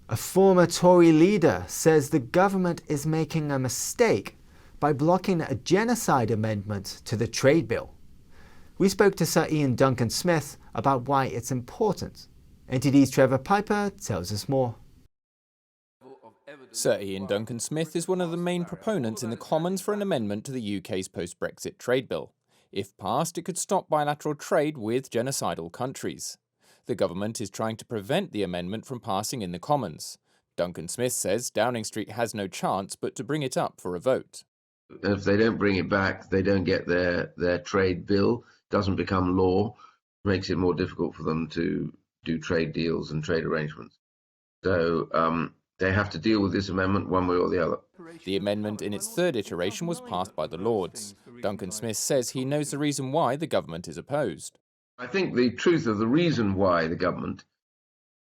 A former Tory leader says the government is making a mistake by blocking a genocide amendment to the trade bill. We spoke to Sir Iain Duncan Smith about why it's important. NTD's Trevor Piper tells us more. Sir Iain Duncan Smith is one of the main proponents in the Commons for an amendment to the UK's post-Brexit trade bill. If passed, it could stop bilateral trade with genocidal countries. The government is trying to prevent the amendment from passing in the Commons. Duncan Smith says Downing Street has no chance but to bring it up for a vote. If they don't bring it back, they don't get their trade bill, doesn't become law, makes it more difficult for them to do trade deals and trade arrangements. So they have to deal with this amendment one way or the other. The amendment in its third iteration was passed by the Lords. Duncan Smith says he knows the reason why the government is opposed. I think the truth of the reason why the government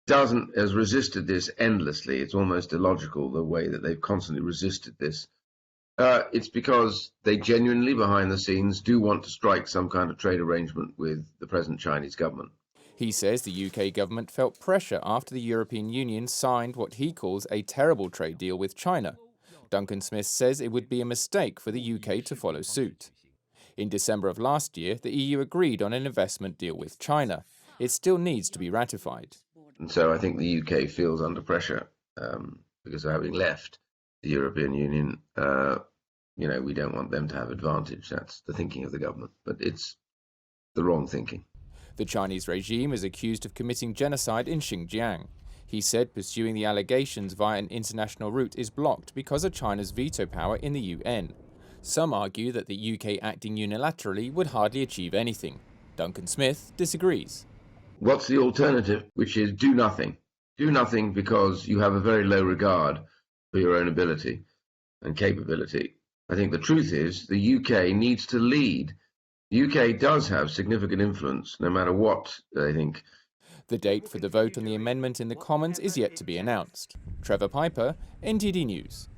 has resisted this endlessly, it's almost illogical the way that they've constantly resisted this. It's because they genuinely, behind the scenes, do want to strike some kind of trade arrangement with the present Chinese government. He says the UK government felt pressure after the European Union signed what he calls a terrible trade deal with China. Duncan Smith says it would be a mistake for the UK to follow suit. In December of last year, the EU agreed on an investment deal with China. It still needs to be ratified. And so I think the UK feels under pressure because of having left the European Union. We don't want them to have advantage. That's the thinking of the government, but it's the wrong thinking. The Chinese regime is accused of committing genocide in Xinjiang. He said pursuing the allegations via an international route is blocked because of China's veto power in the UN. Some argue that the UK acting unilaterally would hardly achieve anything. Duncan Smith disagrees. What's the alternative, which is do nothing? Do nothing because you have a very low regard for your own ability and capability. I think the truth is the UK needs to lead. The UK does have significant influence, no matter what they think. The date for the vote on the amendment in the Commons is yet to be announced. Trevor Piper, NTD News.